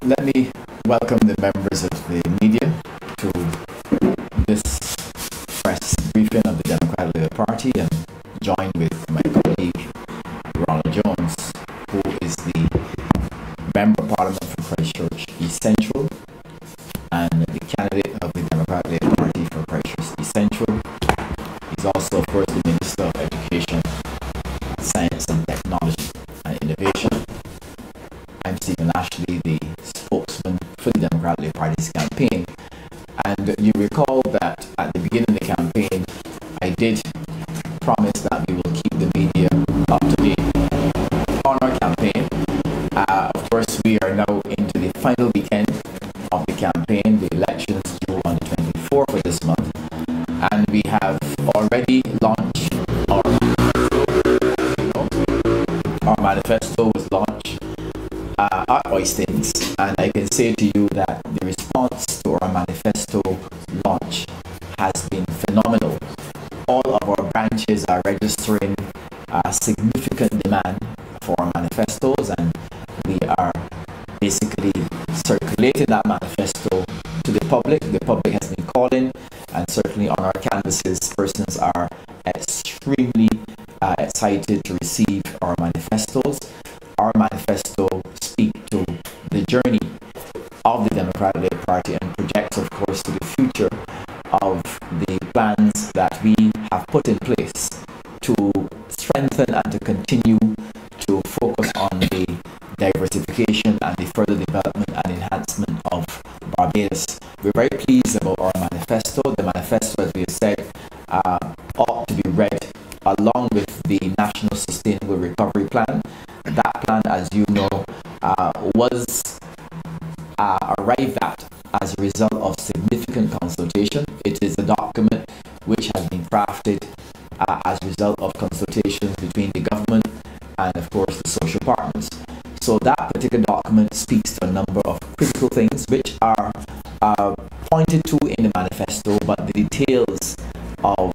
let me welcome the members of the media to this press briefing of the Democratic Labour Party, and joined with my colleague Ronald Jones, who is the Member of Parliament for Christchurch East Central and the candidate of the Democratic Labour Party for Christchurch East Central. He's also, of course, the Minister of Education, Science and Technology and Innovation. I'm Stephen Ashley, the spokesman for the Democratic Labour Party's campaign. And you recall that at the beginning of the campaign, I did promise that we will keep the media up to date on our campaign. Of course, we are now into the final weekend of the campaign. The elections due on the 24th of this month. And we have already launched our manifesto was launched at Oistins, and I can say to you that the response to our manifesto launch has been phenomenal. All of our branches are registering a significant demand for our manifestos, and we are basically circulating that manifesto to the public. The public has been calling, and certainly on our canvases, persons are extremely excited to receive our manifestos. Our manifesto speaks to the journey of the Democratic Labour Party and projects, of course, to the future of the plans that we have put in place to strengthen and to continue to focus on the diversification and the further development and enhancement of Barbados. We're very pleased about our manifesto. The manifesto, as we have said, ought to be read along with the National Sustainable Recovery Plan. That plan, as you know, was arrived at as a result of significant consultation. It is a document which has been crafted as a result of consultations between the government and, of course, the social partners. So that particular document speaks to a number of critical things which are pointed to in the manifesto, but the details of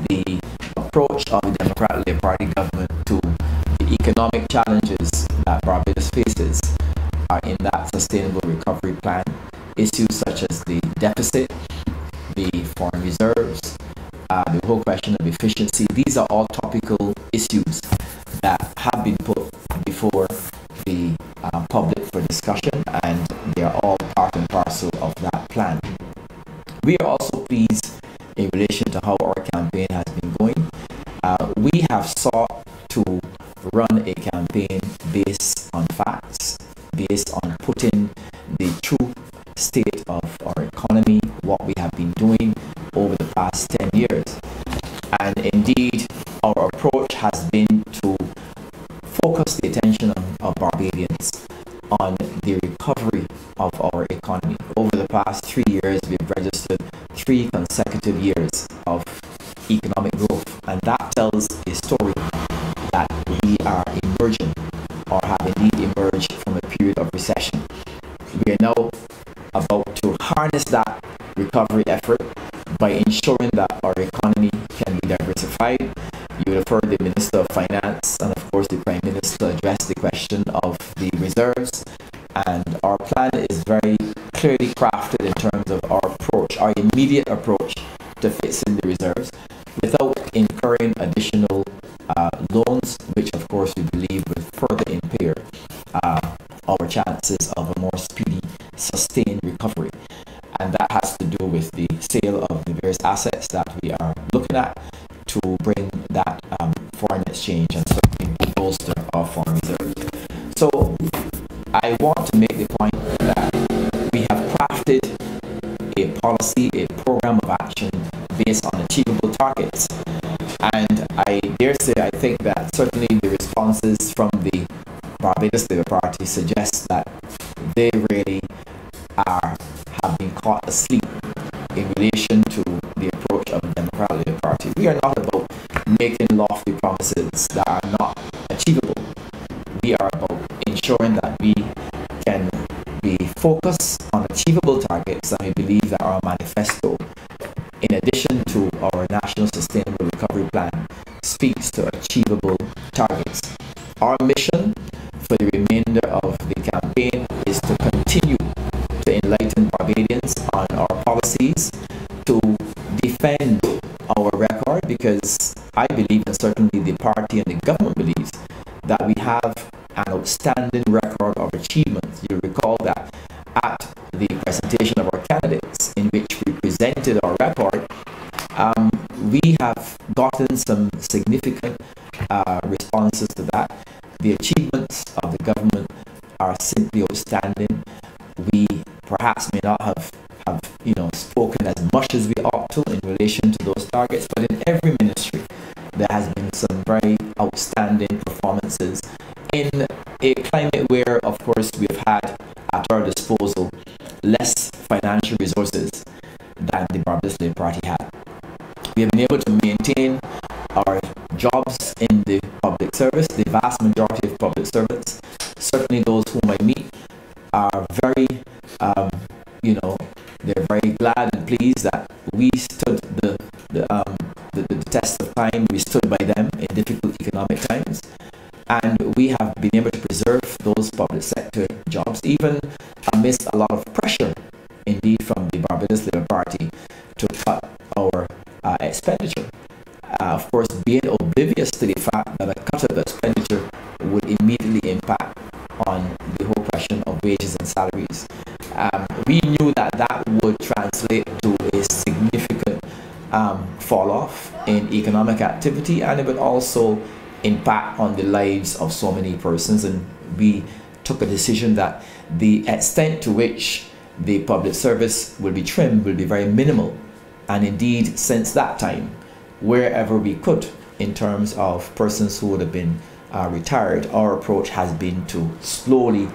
the approach of the Democratic Labour Party government to the economic challenges that Barbados faces are in that Sustainable Recovery Plan. Issues such as the deficit, the foreign reserves, the whole question of efficiency, these are all topical issues that have been put before the public for discussion, and they are all part and parcel of that plan. We are also pleased in relation to how our campaign has been going. We have sought to run a campaign based on facts, based on putting the true state of our economy, what we have been doing over the past 10 years. And indeed, our approach has been to focus the attention of Barbadians on the recovery of our economy. Over the past 3 years, we've registered 3 consecutive years of economic growth, and that tells a story that we are emerging, or have indeed emerged, from a period of recession. We are now about to harness that recovery effort by ensuring that our economy can be diversified. You have heard the Minister of Finance and, of course, the Prime Minister address the question of the reserves, and our plan is very clearly crafted in terms of our approach, our immediate approach to fixing the reserves without incurring additional loans, which, of course, we believe will further impair our chances of a more speedy, sustained recovery. And that has to do with the sale of the various assets that we are looking at to bring that foreign exchange and certainly bolster our foreign reserves. So I want to make the point that we have crafted a policy, a program of action based on achievable targets. And I dare say, I think that certainly the responses from the Barbados Labour Party suggest that they really have been caught asleep in relation to the approach of the Democratic Labour Party. We are not about making lofty promises that are not achievable. We are about ensuring that we can be focused on achievable targets, and we believe that our manifesto, in addition to our National Sustainable Recovery Plan, speaks to achievable targets. Our mission for the remainder of the campaign is to continue to defend our record, because I believe, and certainly the party and the government believes, that we have an outstanding record of achievements. You recall that at the presentation of our candidates, in which we presented our record, we have gotten some significant responses to that. The achievements of the government are simply outstanding. We perhaps may not have spoken as much as we ought to in relation to those targets, but in every ministry there has been some very outstanding performances in a climate where, of course, we've had at our disposal less financial resources than the Barbados Labour Party had. We have been able to maintain our jobs in the public service. The vast majority of public servants, certainly those whom I meet, are very, they're very glad and pleased that we stood the test of time. We stood by them in difficult economic times, and we have been able to preserve those public sector jobs, even amidst a lot of pressure, indeed, from the Barbados Labour Party to cut our expenditure. Of course, being oblivious to the fact that a cut of expenditure would immediately impact on the whole question of wages and salaries. We knew that that would translate to a significant fall off in economic activity, and it would also impact on the lives of so many persons, and we took a decision that the extent to which the public service will be trimmed will be very minimal. And indeed, since that time, wherever we could, in terms of persons who would have been retired, our approach has been to slowly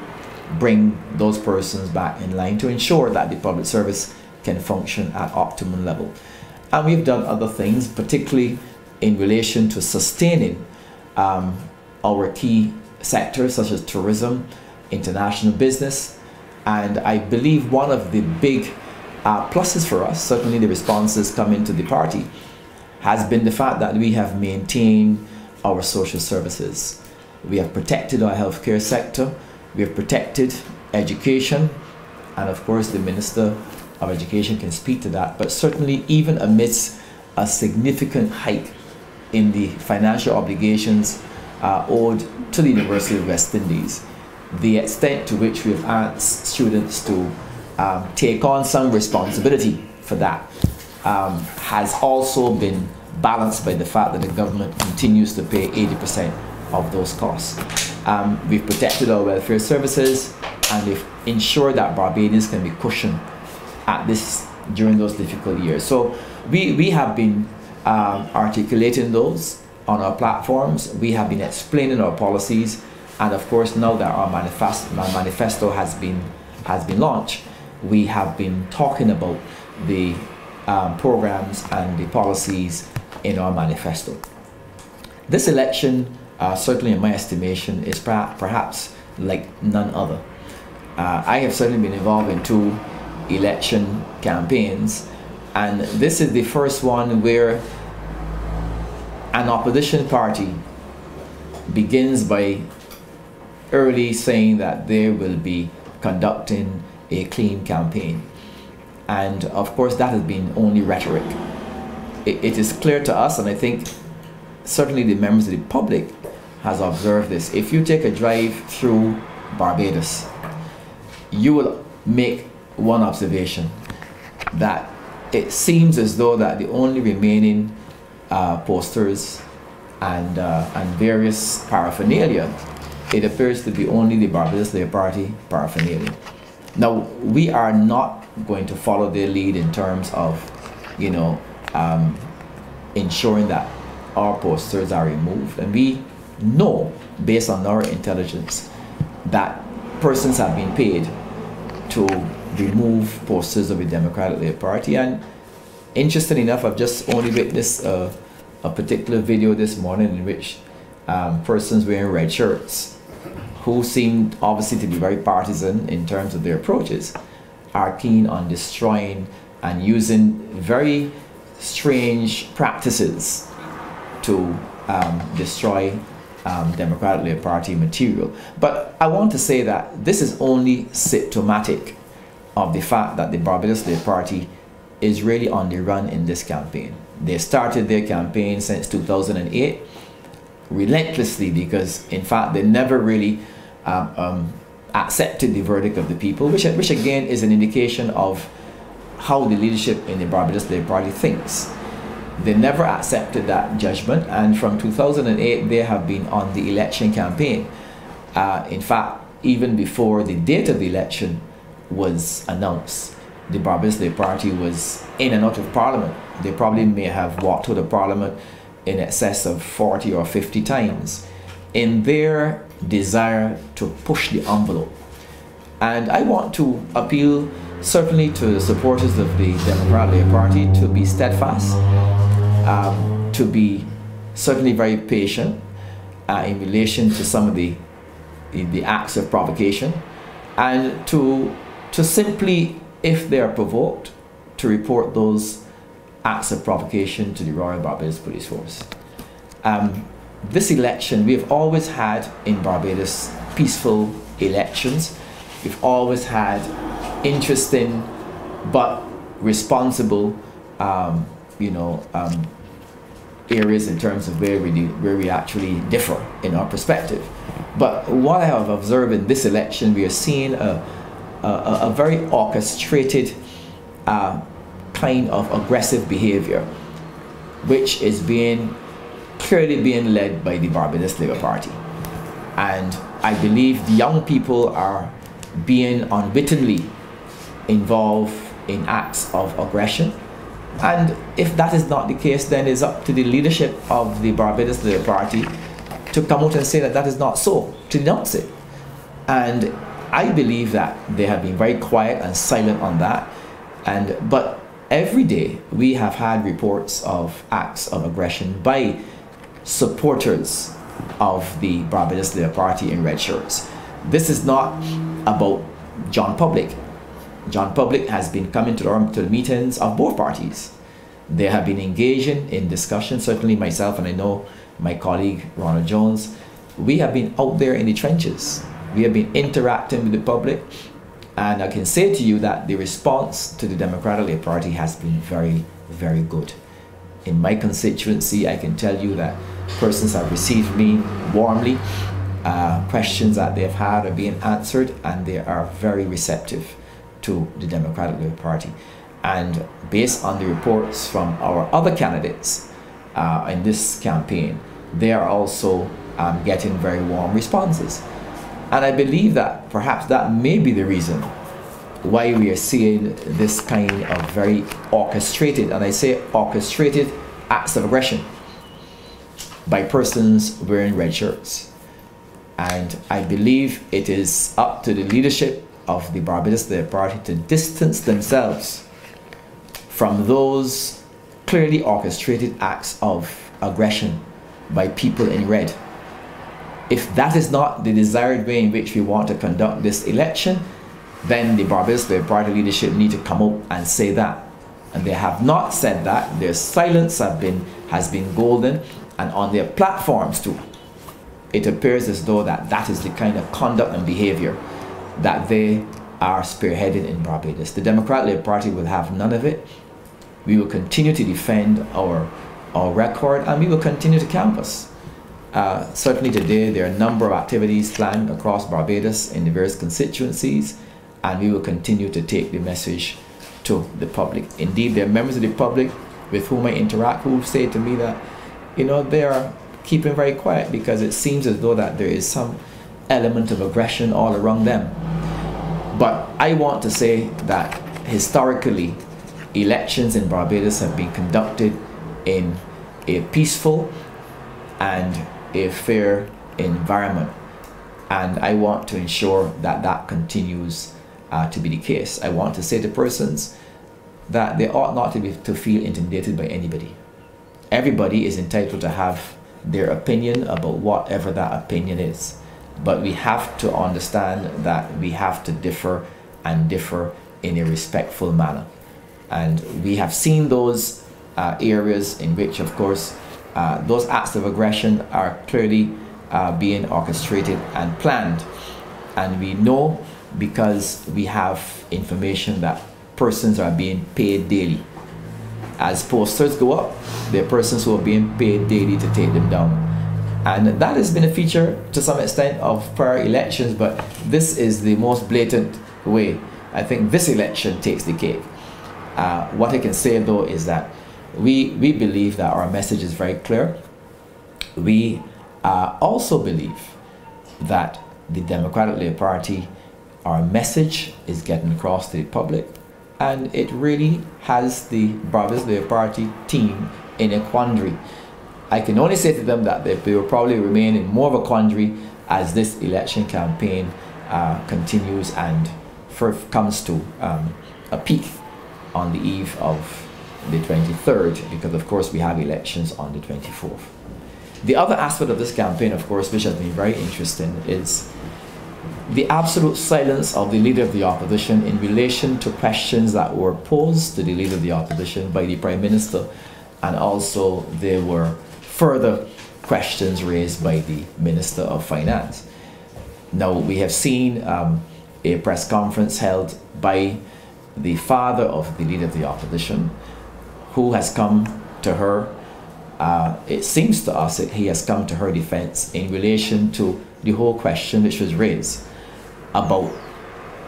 bring those persons back in line to ensure that the public service can function at optimum level. And we've done other things, particularly in relation to sustaining our key sectors such as tourism, international business. And I believe one of the big pluses for us, certainly the responses coming to the party, has been the fact that we have maintained our social services. We have protected our healthcare sector, we have protected education, and of course the Minister of Education can speak to that, but certainly even amidst a significant hike in the financial obligations owed to the University of West Indies, the extent to which we have asked students to take on some responsibility for that has also been balanced by the fact that the government continues to pay 80% of those costs. We've protected our welfare services, and we've ensured that Barbadians can be cushioned during those difficult years. So we have been articulating those on our platforms. We have been explaining our policies, and of course, now that our manifesto has been launched, we have been talking about the programs and the policies in our manifesto. This election, certainly in my estimation, is perhaps like none other. I have certainly been involved in 2 election campaigns, and this is the first one where an opposition party begins by early saying that they will be conducting a clean campaign. And of course that has been only rhetoric. It is clear to us, and I think certainly the members of the public has observed this. If you take a drive through Barbados, you will make one observation, that it seems as though that the only remaining posters and various paraphernalia, it appears to be only the Barbados Labour Party paraphernalia. Now, we are not going to follow their lead in terms of, ensuring that our posters are removed. And we know, based on our intelligence, that persons have been paid to remove posters of the Democratic Labour Party. And interestingly enough, I've just only witnessed a particular video this morning in which persons wearing red shirts, who seemed obviously to be very partisan in terms of their approaches, are keen on destroying and using very strange practices to destroy Democratic Labour Party material. But I want to say that this is only symptomatic of the fact that the Barbados Labour Party is really on the run in this campaign. They started their campaign since 2008 relentlessly, because in fact they never really accepted the verdict of the people, which again is an indication of how the leadership in the Barbados Labour Party thinks. They never accepted that judgment, and from 2008 they have been on the election campaign. In fact, even before the date of the election was announced, the Barbados Labour Party was in and out of Parliament. They probably may have walked out of Parliament in excess of 40 or 50 times in their desire to push the envelope. And I want to appeal certainly to the supporters of the Democratic Labour Party to be steadfast, to be certainly very patient in relation to some of the acts of provocation, and to simply, if they are provoked, to report those acts of provocation to the Royal Barbados Police Force. This election, we have always had in Barbados peaceful elections. We've always had interesting but responsible areas in terms of where we actually differ in our perspective. But what I have observed in this election, we are seeing a very orchestrated kind of aggressive behavior, which is clearly being led by the Barbados Labour Party. And I believe the young people are being unwittingly involved in acts of aggression. And if that is not the case, then it's up to the leadership of the Barbados Labour Party to come out and say that that is not so, to denounce it. And I believe that they have been very quiet and silent on that. But every day we have had reports of acts of aggression by supporters of the Barbados Labour Party in red shirts. This is not about John Public. John Public has been coming to the meetings of both parties. They have been engaging in discussion, certainly myself and I know my colleague Ronald Jones. We have been out there in the trenches. We have been interacting with the public, and I can say to you that the response to the Democratic Labour Party has been very, very good. In my constituency, I can tell you that persons have received me warmly. Questions that they've had are being answered, and they are very receptive to the Democratic Labour Party. And based on the reports from our other candidates in this campaign, they are also getting very warm responses. And I believe that perhaps that may be the reason why we are seeing this kind of very orchestrated, and I say orchestrated, acts of aggression by persons wearing red shirts. And I believe it is up to the leadership of the Barbados Labour Party to distance themselves from those clearly orchestrated acts of aggression by people in red. If that is not the desired way in which we want to conduct this election, then the Barbados Labour Party leadership need to come up and say that. And they have not said that. Their silence has been golden, and on their platforms too. It appears as though that is the kind of conduct and behavior that they are spearheading in Barbados. The Democratic Labour Party will have none of it. We will continue to defend our record, and we will continue to canvass. Certainly today there are a number of activities planned across Barbados in the various constituencies, and we will continue to take the message to the public. Indeed, there are members of the public with whom I interact who say to me that, they are keeping very quiet because it seems as though that there is some element of aggression all around them. But I want to say that historically, elections in Barbados have been conducted in a peaceful and a fair environment, and I want to ensure that that continues to be the case. I want to say to persons that they ought not to feel intimidated by anybody. Everybody is entitled to have their opinion about whatever that opinion is, but we have to understand that we have to differ and differ in a respectful manner. And we have seen those areas in which, of course, those acts of aggression are clearly being orchestrated and planned. And we know, because we have information, that persons are being paid daily. As posters go up, there are persons who are being paid daily to take them down. And that has been a feature to some extent of prior elections, but this is the most blatant way. I think this election takes the cake. What I can say though is that we believe that our message is very clear. We also believe that the Democratic Labour Party, our message is getting across to the public, and it really has the Barbados Labour Party team in a quandary. I can only say to them that they will probably remain in more of a quandary as this election campaign continues and comes to a peak on the eve of the 23rd, because of course we have elections on the 24th. The other aspect of this campaign, of course, which has been very interesting, is the absolute silence of the Leader of the Opposition in relation to questions that were posed to the Leader of the Opposition by the Prime Minister, and also there were further questions raised by the Minister of Finance. Now, we have seen a press conference held by the father of the Leader of the Opposition, who has come to her, it seems to us that he has come to her defense in relation to the whole question which was raised about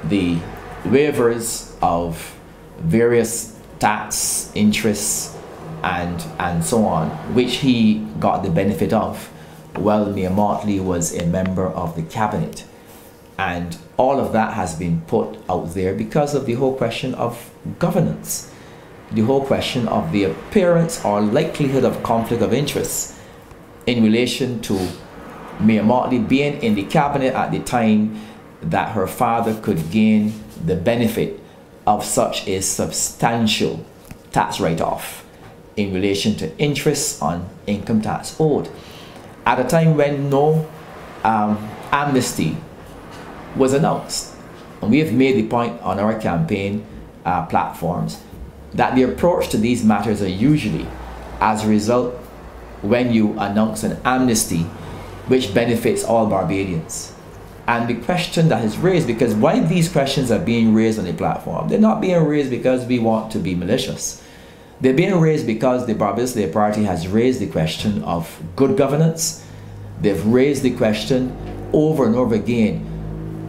the waivers of various tax interests and so on, which he got the benefit of while Mayor Motley was a member of the cabinet. And all of that has been put out there because of the whole question of governance, the whole question of the appearance or likelihood of conflict of interest in relation to Mayor Motley being in the cabinet at the time that her father could gain the benefit of such a substantial tax write-off in relation to interest on income tax owed, at a time when no amnesty was announced. And we have made the point on our campaign platforms that the approach to these matters are usually, as a result, when you announce an amnesty which benefits all Barbadians. And the question that is raised, because why these questions are being raised on the platform, they're not being raised because we want to be malicious. They're being raised because the Barbados Labour Party has raised the question of good governance. They've raised the question over and over again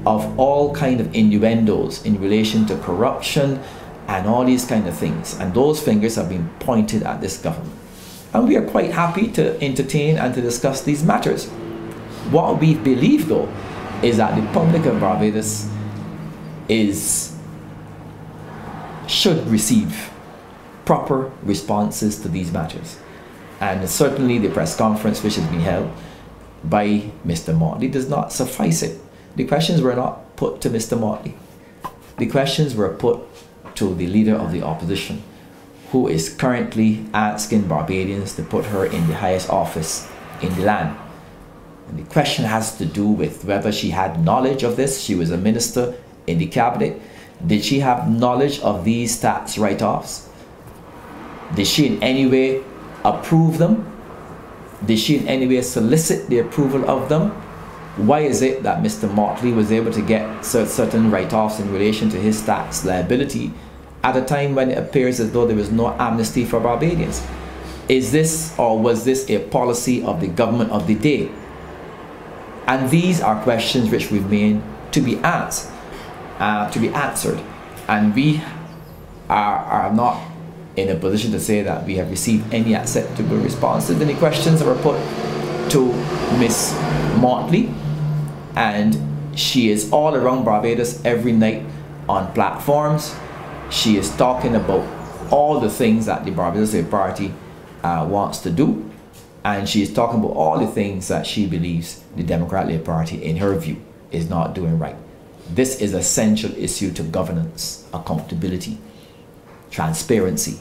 of all kind of innuendos in relation to corruption and all these kind of things. And those fingers have been pointed at this government. And we are quite happy to entertain and to discuss these matters. What we believe though is that the public of Barbados should receive proper responses to these matters. And certainly the press conference which has been held by Mr. Motley does not suffice it. The questions were not put to Mr. Motley. The questions were put to the Leader of the Opposition, who is currently asking Barbadians to put her in the highest office in the land. And the question has to do with whether she had knowledge of this. She was a minister in the cabinet. Did she have knowledge of these tax write-offs? Did she in any way approve them? Did she in any way solicit the approval of them? Why is it that Mr. Motley was able to get certain write-offs in relation to his tax liability at a time when it appears as though there was no amnesty for Barbadians? Is this, or was this, a policy of the government of the day? And these are questions which remain to be asked, to be answered. And we are not in a position to say that we have received any acceptable responses. Any questions that were put to Miss Motley, and she is all around Barbados every night on platforms. She is talking about all the things that the Barbados Labour Party wants to do, and she is talking about all the things that she believes the Democratic Labour Party, in her view, is not doing right. This is a central issue to governance, accountability, transparency.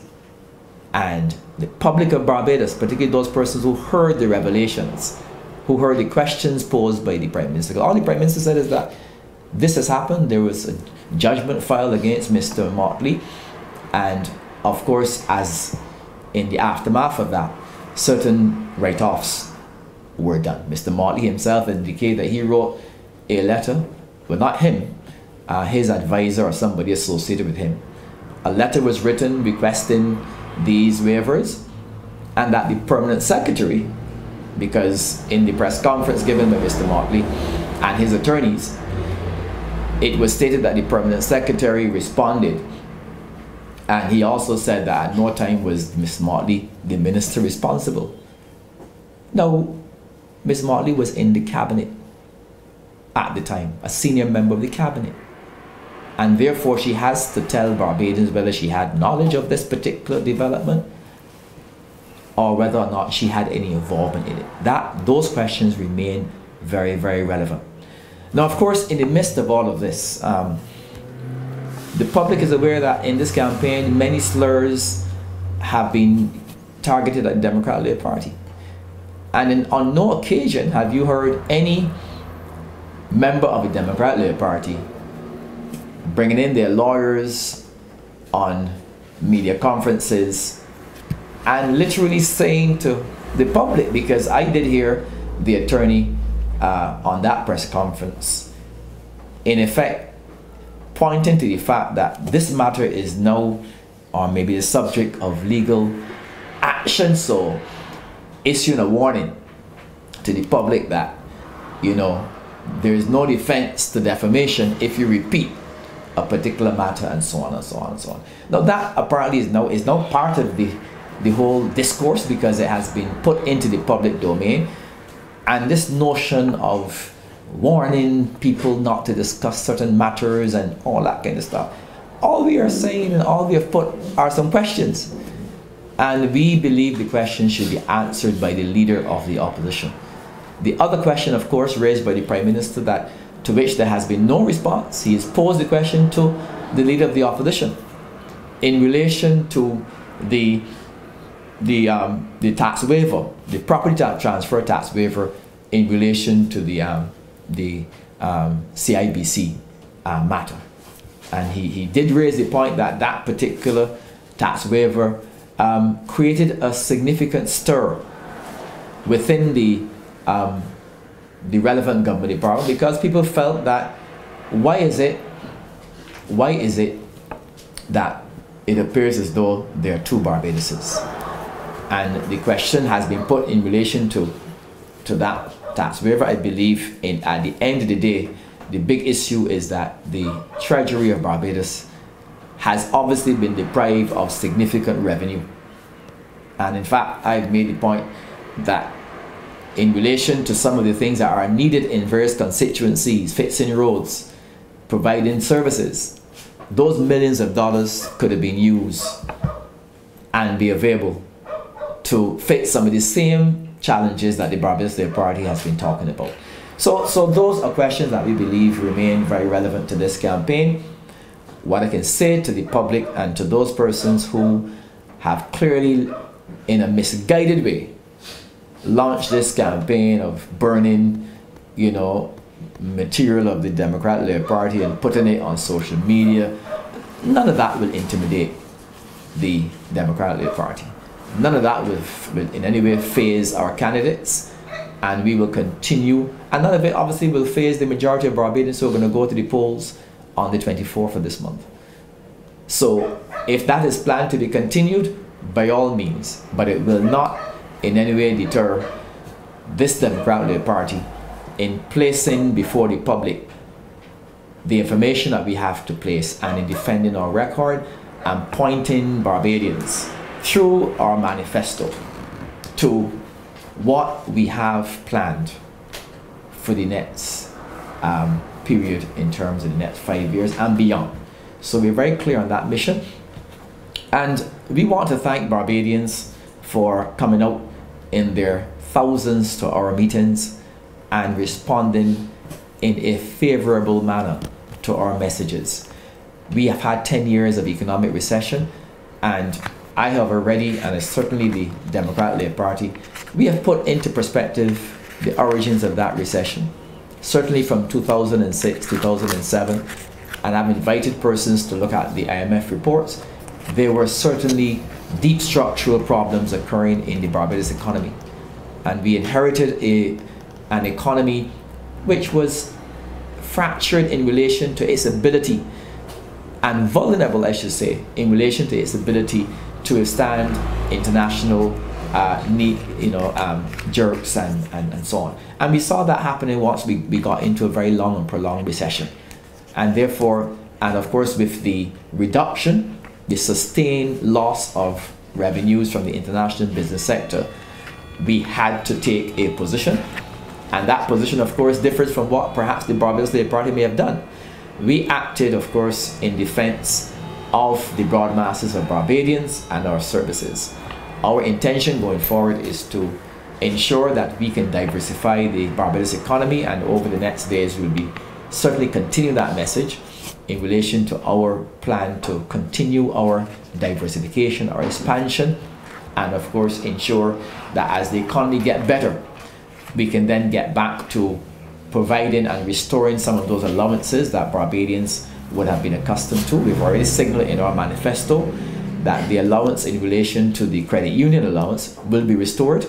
And the public of Barbados, particularly those persons who heard the revelations, who heard the questions posed by the Prime Minister. All the Prime Minister said is that this has happened. There was a judgment filed against Mr. Motley, and of course, as in the aftermath of that, certain write-offs were done. Mr. Motley himself indicated that he wrote a letter, well, not him, his advisor or somebody associated with him, a letter was written requesting these waivers, and that the permanent secretary, because in the press conference given by Mr. Motley and his attorneys, it was stated that the permanent secretary responded, and he also said that at no time was Ms. Motley the minister responsible. Now, Ms. Motley was in the cabinet at the time, a senior member of the cabinet, and therefore she has to tell Barbadians whether she had knowledge of this particular development or whether or not she had any involvement in it. Those questions remain very, very relevant. Now, of course, in the midst of all of this, the public is aware that in this campaign, many slurs have been targeted at the Democratic Labour Party. And on no occasion have you heard any member of the Democratic Labour Party bringing in their lawyers on media conferences and literally saying to the public, because I did hear the attorney on that press conference, in effect, pointing to the fact that this matter is now, or maybe the subject of legal action, so issuing a warning to the public that, you know, there is no defense to defamation if you repeat a particular matter, and so on and so on and so on. Now that apparently is now part of the whole discourse, because it has been put into the public domain, and this notion of warning people not to discuss certain matters and all that kind of stuff. All we are saying and all we have put are some questions, and we believe the questions should be answered by the leader of the opposition. The other question, of course, raised by the Prime Minister, that to which there has been no response. He has posed the question to the leader of the opposition in relation to the tax waiver, the property tax transfer tax waiver, in relation to the CIBC matter. And he did raise the point that that particular tax waiver created a significant stir within the relevant government department, because people felt that why is it that it appears as though there are two Barbaduses? And the question has been put in relation to that tax waiver. I believe at the end of the day, the big issue is that the Treasury of Barbados has obviously been deprived of significant revenue. And in fact, I've made the point that in relation to some of the things that are needed in various constituencies, fixing roads, providing services, those millions of dollars could have been used and be available to fix some of the same challenges that the Barbados Labour Party has been talking about. So those are questions that we believe remain very relevant to this campaign. What I can say to the public and to those persons who have clearly, in a misguided way, launched this campaign of burning, you know, material of the Democratic Labour Party and putting it on social media, none of that will intimidate the Democratic Labour Party. None of that will in any way phase our candidates, and we will continue, and none of it obviously will phase the majority of Barbadians who are going to go to the polls on the 24th of this month. So if that is planned to be continued, by all means, but it will not in any way deter this Democratic Labour Party in placing before the public the information that we have to place, and in defending our record and pointing Barbadians through our manifesto to what we have planned for the next period in terms of the next 5 years and beyond. So we're very clear on that mission, and we want to thank Barbadians for coming out in their thousands to our meetings and responding in a favorable manner to our messages. We have had 10 years of economic recession, and I have already, and certainly the Democratic Labour Party, we have put into perspective the origins of that recession, certainly from 2006, 2007, and I've invited persons to look at the IMF reports. There were certainly deep structural problems occurring in the Barbados economy, and we inherited an economy which was fractured in relation to its ability and vulnerable, I should say, in relation to its ability to withstand international jerks and so on. And we saw that happening once we got into a very long and prolonged recession. And therefore, and of course, with the reduction, the sustained loss of revenues from the international business sector, we had to take a position. And that position, of course, differs from what perhaps the Barbados Labour Party may have done. We acted, of course, in defense of the broad masses of Barbadians and our services. Our intention going forward is to ensure that we can diversify the Barbados economy, and over the next days we'll be certainly continue that message in relation to our plan to continue our diversification, our expansion, and of course ensure that as the economy gets better, we can then get back to providing and restoring some of those allowances that Barbadians would have been accustomed to. We've already signaled in our manifesto that the allowance in relation to the credit union allowance will be restored,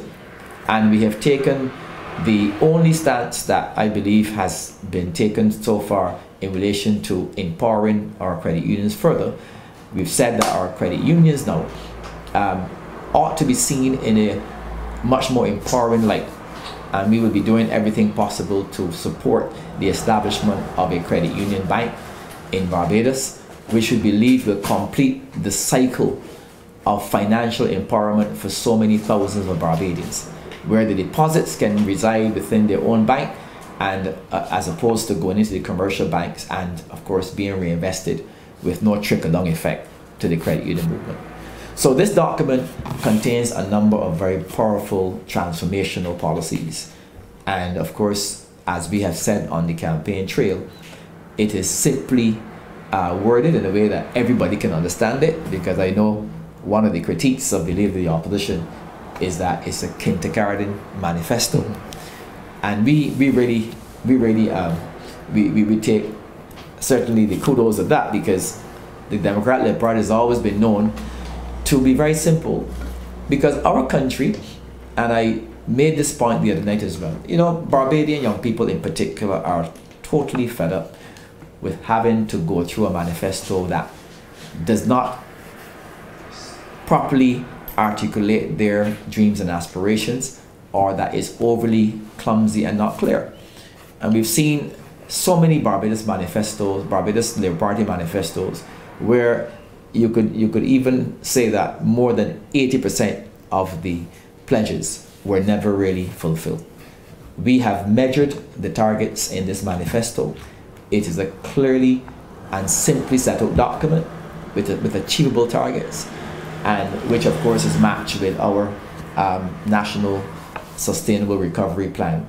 and we have taken the only stance that I believe has been taken so far in relation to empowering our credit unions further. We've said that our credit unions now ought to be seen in a much more empowering light, and we will be doing everything possible to support the establishment of a credit union bank in Barbados, which we believe will complete the cycle of financial empowerment for so many thousands of Barbadians, where the deposits can reside within their own bank, and as opposed to going into the commercial banks and of course being reinvested with no trickle-down effect to the credit union movement. So this document contains a number of very powerful transformational policies, and of course, as we have said on the campaign trail, it is simply worded in a way that everybody can understand it, because I know one of the critiques of the Leader of the Opposition is that it's a kindergarten manifesto, and we take certainly the kudos of that, because the Democratic Labour Party has always been known to be very simple, because our country, and I made this point the other night as well, you know, Barbadian young people in particular are totally fed up with having to go through a manifesto that does not properly articulate their dreams and aspirations, or that is overly clumsy and not clear. And we've seen so many Barbados manifestos, Barbados Labour Party manifestos, where you could even say that more than 80% of the pledges were never really fulfilled. We have measured the targets in this manifesto. It is a clearly and simply set out document with achievable targets, and which of course is matched with our National Sustainable Recovery Plan.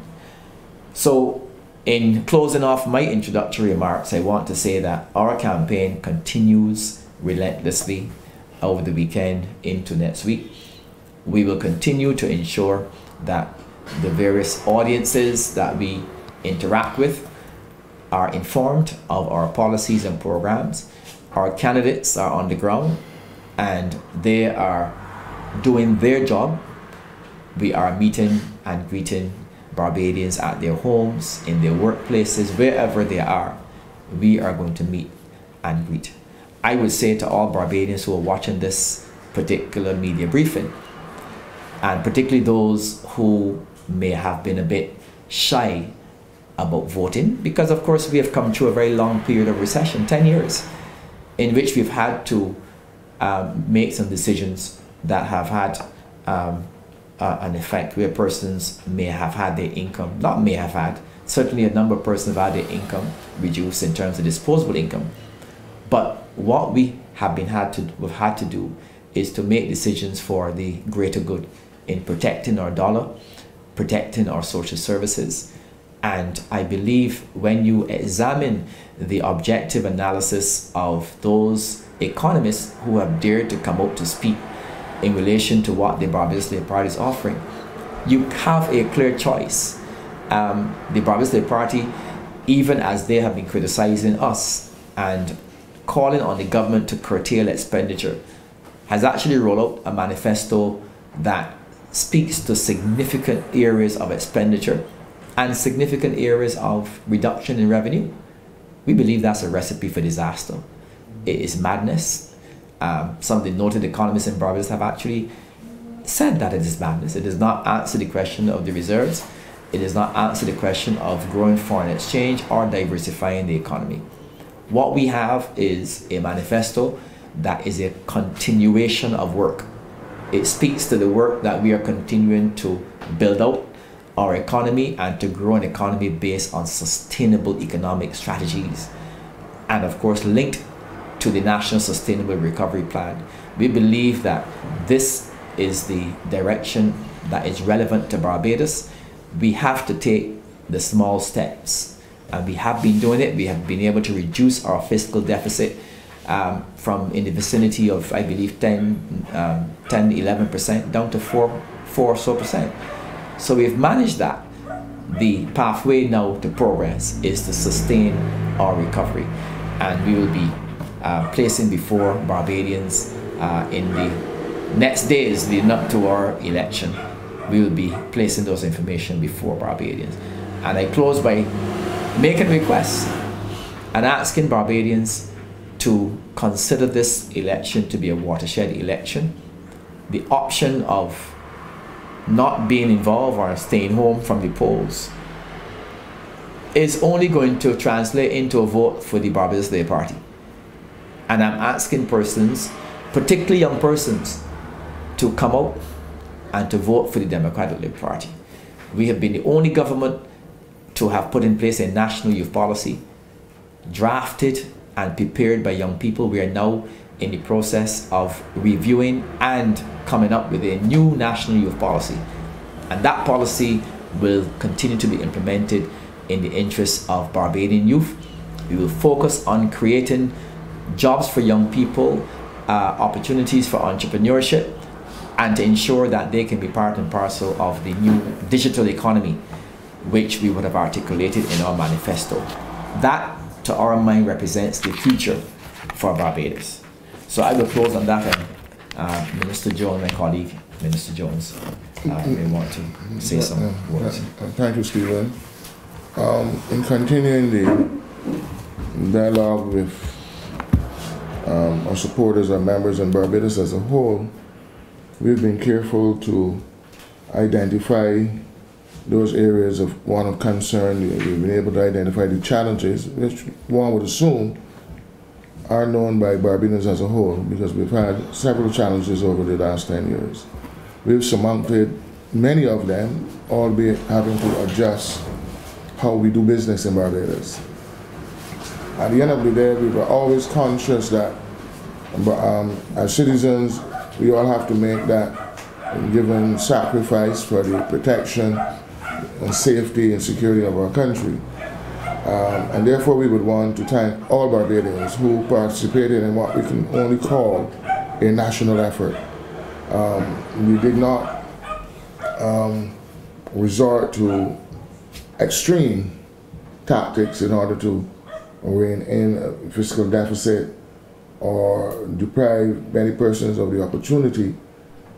So in closing off my introductory remarks, I want to say that our campaign continues relentlessly over the weekend into next week. We will continue to ensure that the various audiences that we interact with are informed of our policies and programs. Our candidates are on the ground and they are doing their job. We are meeting and greeting Barbadians at their homes, in their workplaces, wherever they are. We are going to meet and greet. I would say to all Barbadians who are watching this particular media briefing, and particularly those who may have been a bit shy about voting, because of course we have come through a very long period of recession, 10 years, in which we've had to make some decisions that have had an effect, where persons may have had their income, not may have had, certainly a number of persons have had their income reduced in terms of disposable income. But what we've had to do is to make decisions for the greater good in protecting our dollar, protecting our social services. And I believe when you examine the objective analysis of those economists who have dared to come out to speak in relation to what the Barbados Labour Party is offering, you have a clear choice. The Barbados Labour Party, even as they have been criticizing us and calling on the government to curtail expenditure, has actually rolled out a manifesto that speaks to significant areas of expenditure and significant areas of reduction in revenue. We believe that's a recipe for disaster. it is madness. Some of the noted economists in Barbados have actually said that it is madness. It does not answer the question of the reserves. It does not answer the question of growing foreign exchange or diversifying the economy. What we have is a manifesto that is a continuation of work. It speaks to the work that we are continuing to build out our economy and to grow an economy based on sustainable economic strategies, and of course linked to the National Sustainable Recovery Plan. We believe that this is the direction that is relevant to Barbados. We have to take the small steps, and we have been doing it. We have been able to reduce our fiscal deficit from in the vicinity of, I believe, 11% down to 4 or so percent. So we've managed that. The pathway now to progress is to sustain our recovery, and we will be placing before Barbadians in the next days leading up to our election. We will be placing those information before Barbadians. And I close by making requests and asking Barbadians to consider this election to be a watershed election. The option of not being involved or staying home from the polls is only going to translate into a vote for the Barbados Labour Party. And I'm asking persons, particularly young persons, to come out and to vote for the Democratic Labour Party. We have been the only government to have put in place a national youth policy, drafted and prepared by young people. We are now in the process of reviewing and coming up with a new national youth policy. And that policy will continue to be implemented in the interests of Barbadian youth. We will focus on creating jobs for young people, opportunities for entrepreneurship, and to ensure that they can be part and parcel of the new digital economy, which we would have articulated in our manifesto. That, to our mind, represents the future for Barbados. So I will close on that, and Minister Jones, my colleague, Minister Jones, may want to say some words. Thank you, Stephen. In continuing the dialogue with our supporters and members in Barbados as a whole, we've been careful to identify those areas of concern. We've been able to identify the challenges, which one would assume are known by Barbadians as a whole, because we've had several challenges over the last 10 years. We've surmounted many of them, albeit having to adjust how we do business in Barbados. At the end of the day, we were always conscious that as citizens, we all have to make that given sacrifice for the protection and safety and security of our country. And therefore we would want to thank all Barbadians who participated in what we can only call a national effort. We did not resort to extreme tactics in order to rein in a fiscal deficit or deprive many persons of the opportunity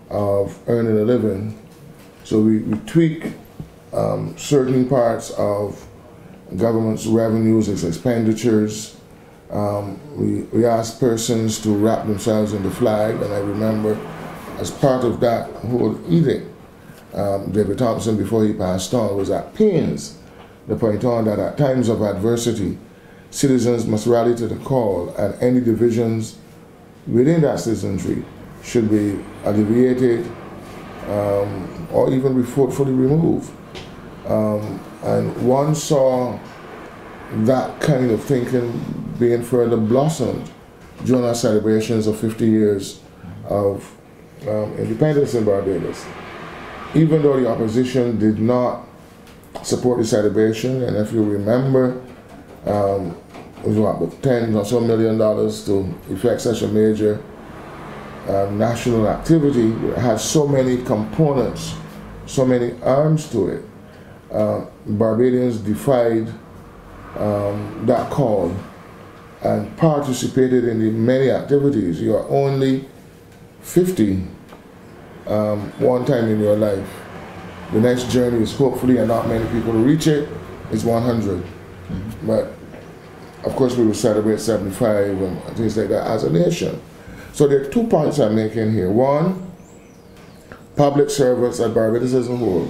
of earning a living. So we tweak certain parts of government's revenues, its expenditures. We ask persons to wrap themselves in the flag, and I remember as part of that whole edict, David Thompson, before he passed on, was at pains to point out that at times of adversity, citizens must rally to the call, and any divisions within that citizenry should be alleviated or even fully removed. And one saw that kind of thinking being further blossomed during our celebrations of 50 years of independence in Barbados. Even though the opposition did not support the celebration, and if you remember, it was about $10 or so million to effect such a major national activity. It has so many components, so many arms to it. Barbadians defied that call and participated in the many activities. You are only 50 one time in your life. The next journey is hopefully, and not many people reach it, is 100. But of course, we will celebrate 75 and things like that as a nation. So there are 2 points I'm making here. One, public servants at Barbados as a whole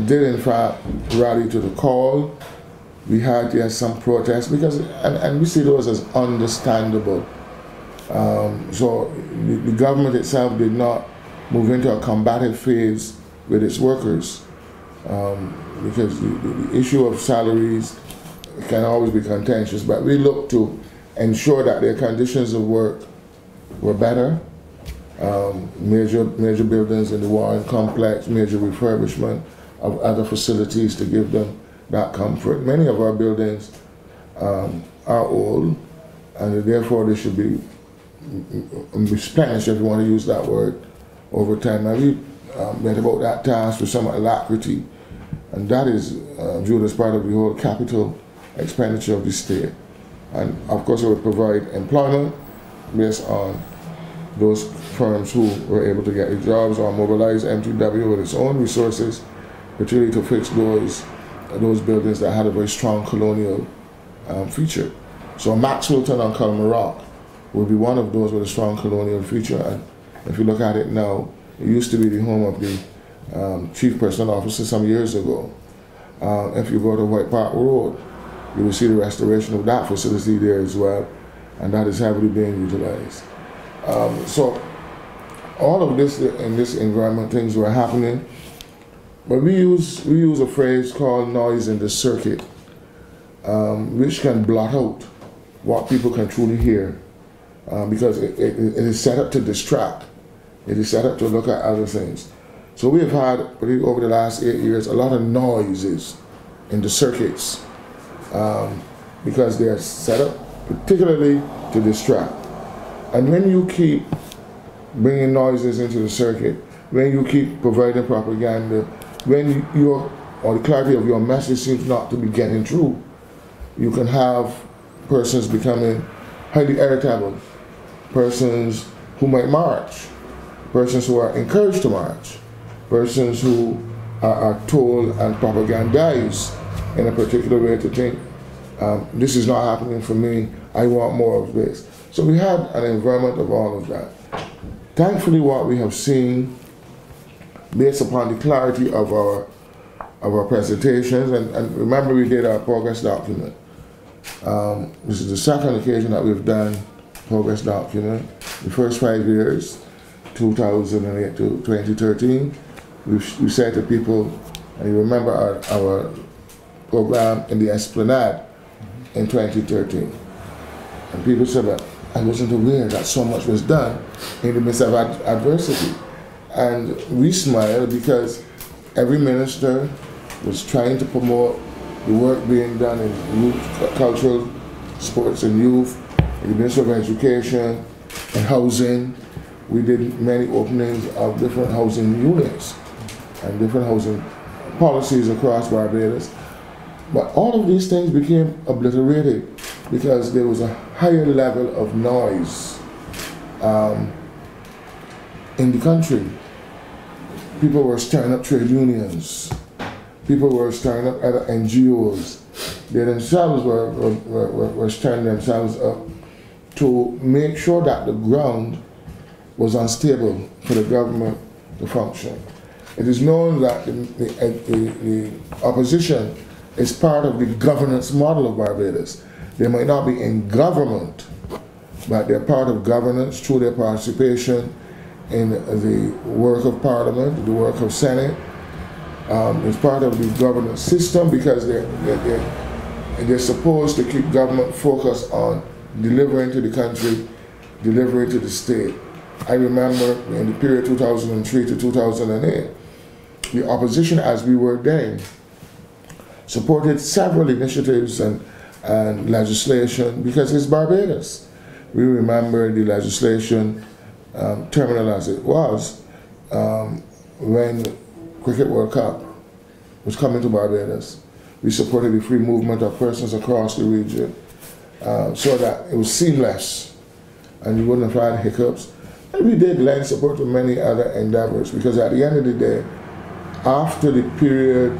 did in fact rally to the call. We had, yes, some protests because, and we see those as understandable. So the government itself did not move into a combative phase with its workers because the issue of salaries can always be contentious, but we look to ensure that their conditions of work were better. Major buildings in the Warren complex, major refurbishment of other facilities to give them that comfort. Many of our buildings are old, and therefore they should be replenished, if you want to use that word, over time. And we went about that task with some alacrity, and that is viewed as part of the whole capital expenditure of the state. And of course it would provide employment based on those firms who were able to get the jobs, or mobilize MTW with its own resources, particularly to fix those buildings that had a very strong colonial feature. So Maxwellton on Culmer Rock would be one of those with a strong colonial feature. And if you look at it now, it used to be the home of the chief personnel officer some years ago. If you go to White Park Road, you will see the restoration of that facility there as well, and that is heavily being utilized. So all of this in this environment, things were happening, but we use a phrase called noise in the circuit, which can blot out what people can truly hear, because it is set up to distract. It is set up to look at other things. So we have had, over the last 8 years, a lot of noises in the circuits, because they are set up particularly to distract. And when you keep bringing noises into the circuit, when you keep providing propaganda, when the clarity of your message seems not to be getting through, you can have persons becoming highly irritable, persons who might march, persons who are encouraged to march, persons who are told and propagandized in a particular way to think, this is not happening for me, I want more of this. So we had an environment of all of that. Thankfully, what we have seen, based upon the clarity of our presentations, and remember we did our progress document. This is the second occasion that we've done progress document. The first 5 years, 2008 to 2013, we said to people, and you remember our program in the Esplanade in 2013. And people said that I wasn't aware that so much was done in the midst of adversity. And we smiled because every minister was trying to promote the work being done in youth, cultural, sports and youth, in the Ministry of Education, and housing. We did many openings of different housing units and different housing policies across Barbados. But all of these things became obliterated because there was a higher level of noise in the country. People were stirring up trade unions. People were stirring up other NGOs. They themselves were stirring themselves up to make sure that the ground was unstable for the government to function. It is known that the opposition is part of the governance model of Barbados. They might not be in government, but they're part of governance through their participation in the work of Parliament, the work of Senate. It's part of the governance system because they're supposed to keep government focused on delivering to the country, delivering to the state. I remember in the period 2003 to 2008, the opposition, as we were then, supported several initiatives and legislation because it's Barbados. We remember the legislation, terminal as it was, when Cricket World Cup was coming to Barbados. We supported the free movement of persons across the region so that it was seamless and you wouldn't have had hiccups. And we did lend support to many other endeavors because at the end of the day, after the period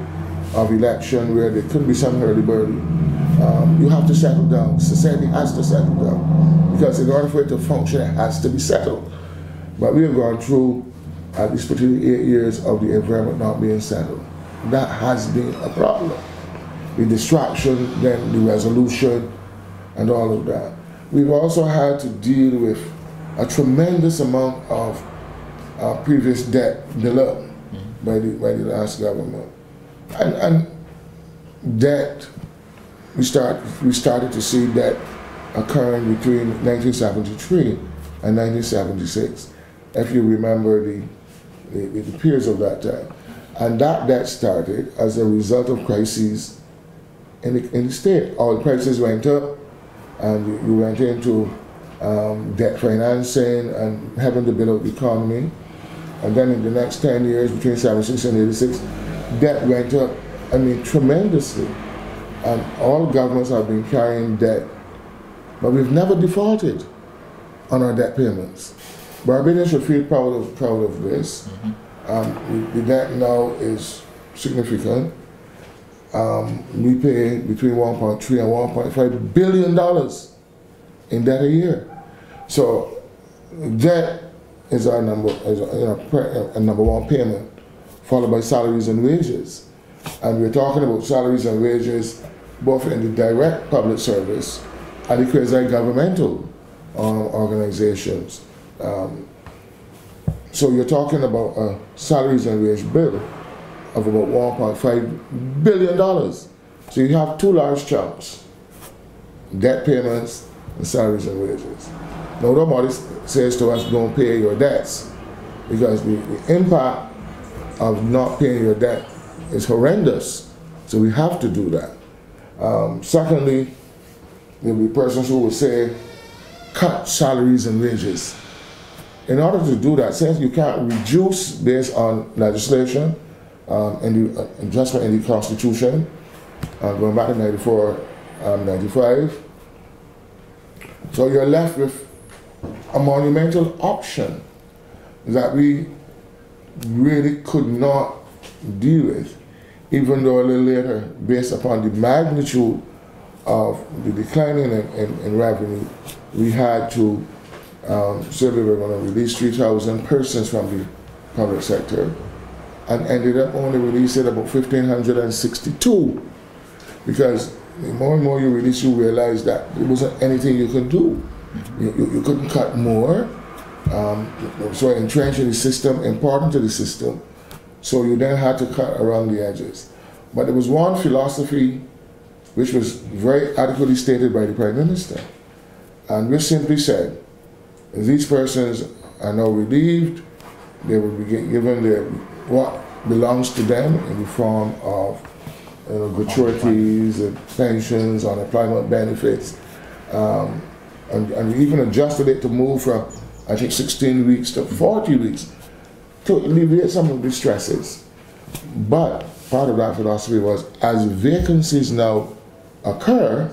of election where there could be some hurdy-burdy, You have to settle down. Society has to settle down. Because in order for it to function, it has to be settled. But we have gone through at least particularly 8 years of the environment not being settled. That has been a problem. The distraction, then the resolution, and all of that. We've also had to deal with a tremendous amount of previous debt built by the last government. And debt, we started to see debt occurring between 1973 and 1976, if you remember the periods of that time. And that debt started as a result of crises in the state. All prices went up, and you went into debt financing and having to build up the economy. And then in the next 10 years, between 76 and 86, debt went up, I mean, tremendously. And all governments have been carrying debt, but we've never defaulted on our debt payments. Barbadians should feel proud of this. The debt now is significant. We pay between 1.3 and 1.5 billion dollars in debt a year. So debt is our number one payment, followed by salaries and wages. And we're talking about salaries and wages both in the direct public service and the quasi-governmental organizations. So you're talking about a salaries and wage bill of about $1.5 billion. So you have two large chunks, debt payments and salaries and wages. Now nobody says to us, don't pay your debts, because the impact of not paying your debt is horrendous. So we have to do that. Secondly, there'll be persons who will say, cut salaries and wages. In order to do that, since you can't reduce based on legislation and the adjustment in the Constitution, going back to 94, 95, so you're left with a monumental option that we really could not deal with, even though a little later, based upon the magnitude of the decline in revenue, we had to say we were going to release 3,000 persons from the public sector, and ended up only releasing about 1,562, because the more and more you release, you realize that there wasn't anything you could do. You couldn't cut more, so entrenching the system, important to the system, so you then had to cut around the edges. But there was one philosophy which was very adequately stated by the Prime Minister, and which simply said, these persons are now relieved, they will be given what belongs to them in the form of gratuities and pensions, unemployment benefits, and we even adjusted it to move from, I think, 16 weeks to 40 weeks to alleviate some of the stresses. But part of that philosophy was, as vacancies now occur,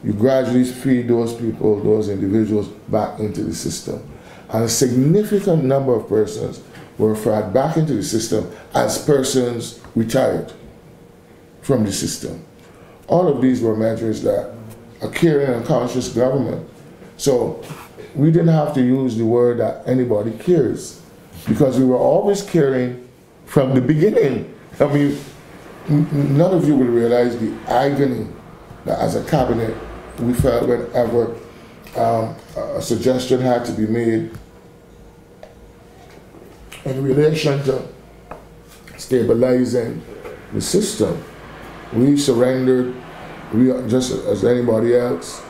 you gradually feed those people, those individuals, back into the system. And a significant number of persons were fed back into the system as persons retired from the system. All of these were measures that a caring and conscious government. So we didn't have to use the word that anybody cares, because we were always caring from the beginning. I mean, none of you will realize the agony that as a cabinet we felt whenever a suggestion had to be made in relation to stabilizing the system. We surrendered, we just as anybody else.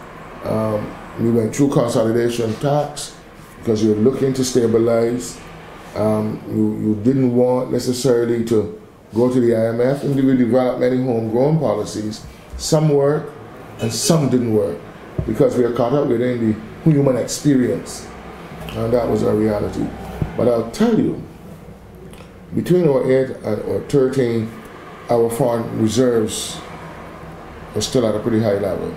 We went through consolidation tax because you're looking to stabilize. You didn't want necessarily to go to the IMF, and we developed many homegrown policies. Some worked and some didn't work because we are caught up within the human experience, and that was our reality. But I'll tell you, between 08 and 13, our foreign reserves were still at a pretty high level.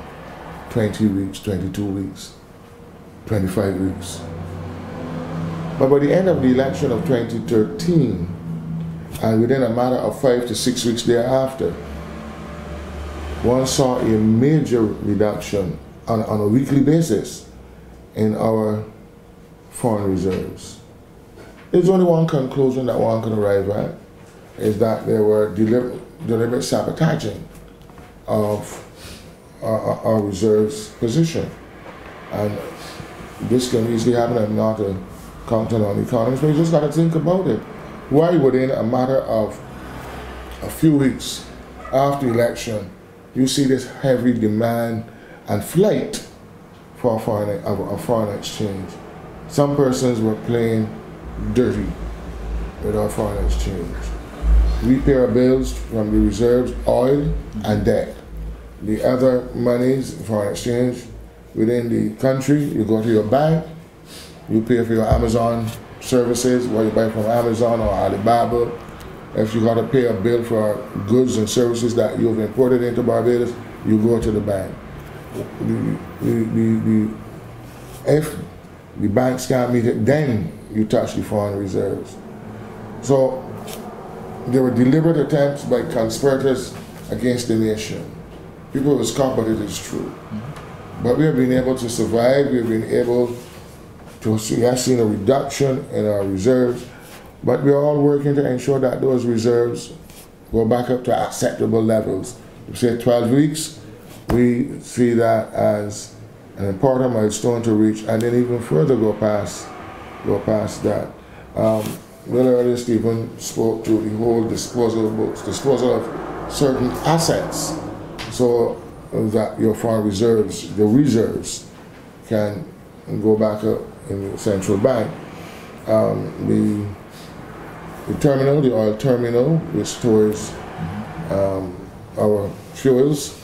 20 weeks, 22 weeks, 25 weeks. But by the end of the election of 2013, and within a matter of 5 to 6 weeks thereafter, one saw a major reduction on a weekly basis in our foreign reserves. There's only one conclusion that one can arrive at, is that there were deliberate sabotaging of our reserves position. And this can easily happen. I'm not a accountant on economics, but you just got to think about it. Why within a matter of a few weeks after the election, you see this heavy demand and flight for foreign exchange? Some persons were playing dirty with our foreign exchange. We pay our bills from the reserves, oil and debt. The other monies, foreign exchange, within the country, you go to your bank, you pay for your Amazon services, what you buy from Amazon or Alibaba. If you got to pay a bill for goods and services that you've imported into Barbados, you go to the bank. If the banks can't meet it, then you touch the foreign reserves. So there were deliberate attempts by conspirators against the nation. People will scoff, but it is true. But we have been able to survive. We have been able to see, I've seen a reduction in our reserves, but we're all working to ensure that those reserves go back up to acceptable levels. We say 12 weeks, we see that as an important milestone to reach, and then even further go past that. Well, earlier Stephen spoke to the whole disposal of certain assets, so that your foreign reserves, the reserves, can go back up in the central bank. The terminal, the oil terminal, which stores our fuels,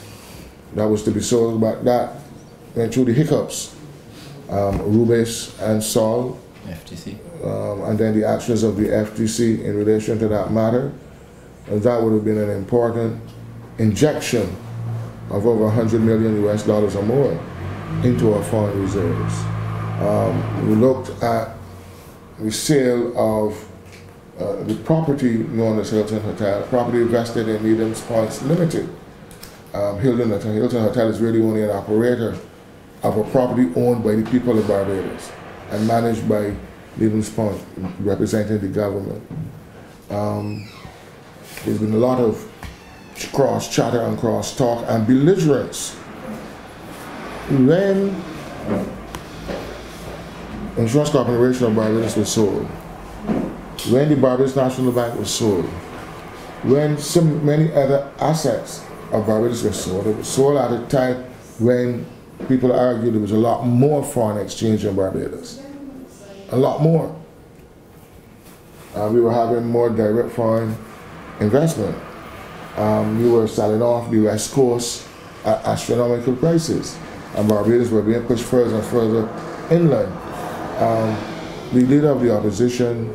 that was to be sold, but that went through the hiccups. Rubis and Sol, FTC. And then the actions of the FTC in relation to that matter. And that would have been an important injection of over $100 million US or more into our foreign reserves. We looked at the sale of the property known as Hilton Hotel, property vested in Needham's Points Limited. Hilton Hotel is really only an operator of a property owned by the people of Barbados and managed by Needham's Point, representing the government. There's been a lot of cross chatter and cross talk and belligerence. When Insurance Corporation of Barbados was sold, when the Barbados National Bank was sold, when so many other assets of Barbados were sold, it was sold at a time when people argued there was a lot more foreign exchange in Barbados. A lot more. We were having more direct foreign investment. We were selling off the West Coast at astronomical prices, and Barbados were being pushed further and further inland. The leader of the opposition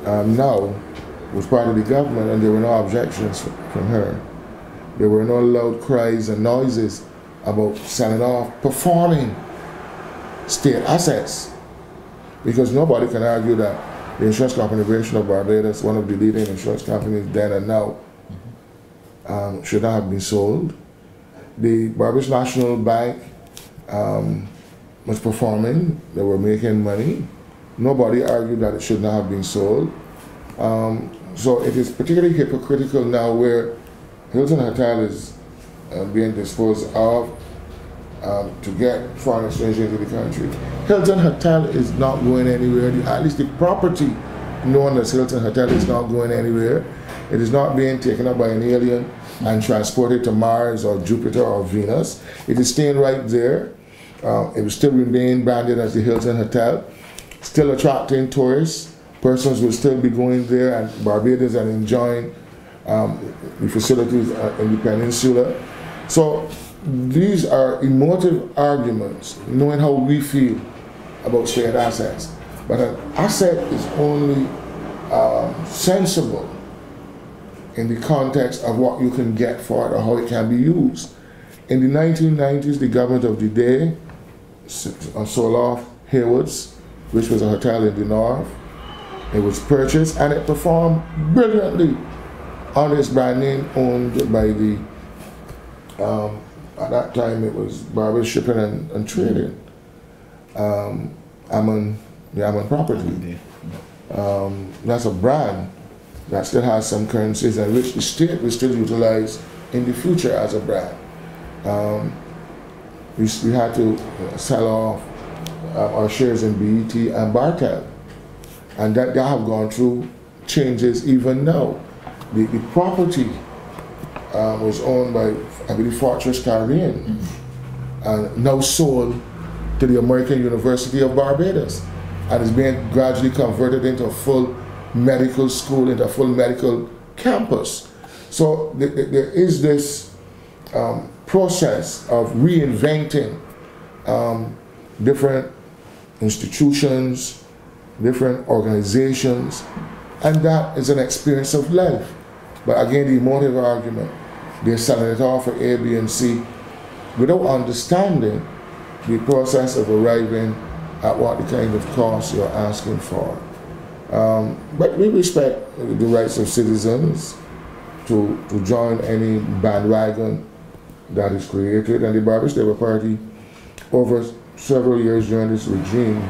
now was part of the government, and there were no objections from her. There were no loud cries and noises about selling off, performing state assets, because nobody can argue that the Insurance Corporation of Barbados, one of the leading insurance companies then and now, should not have been sold. The Barbados National Bank was performing, they were making money. Nobody argued that it should not have been sold. So it is particularly hypocritical now where Hilton Hotel is being disposed of to get foreign exchange into the country. Hilton Hotel is not going anywhere. At least the property known as Hilton Hotel is not going anywhere. It is not being taken up by an alien and transported to Mars or Jupiter or Venus. It is staying right there. It will still remain branded as the Hilton Hotel, still attracting tourists. Persons will still be going there and Barbados and enjoying the facilities in the peninsula. So these are emotive arguments, knowing how we feel about state assets. But an asset is only sensible in the context of what you can get for it or how it can be used. In the 1990s, the government of the day sold off Haywood's, which was a hotel in the north. It was purchased and it performed brilliantly under its brand name owned by the At that time, it was Barbados Shipping and Trading. Ammon, the Ammon property. That's a brand that still has some currencies and which the state will still utilize in the future as a brand. We had to sell off our shares in BET and Bartel, and that they have gone through changes even now. The property was owned by, I believe, Fortress Caribbean, and now sold to the American University of Barbados, and is being gradually converted into a full medical school, into a full medical campus. So there is this process of reinventing different institutions, different organizations, and that is an experience of life. But again, the emotive argument, they're selling it off for A, B, and C without understanding the process of arriving at what the kind of cost you're asking for. But we respect the rights of citizens to join any bandwagon that is created, and the Barbados Labour Party over several years during this regime,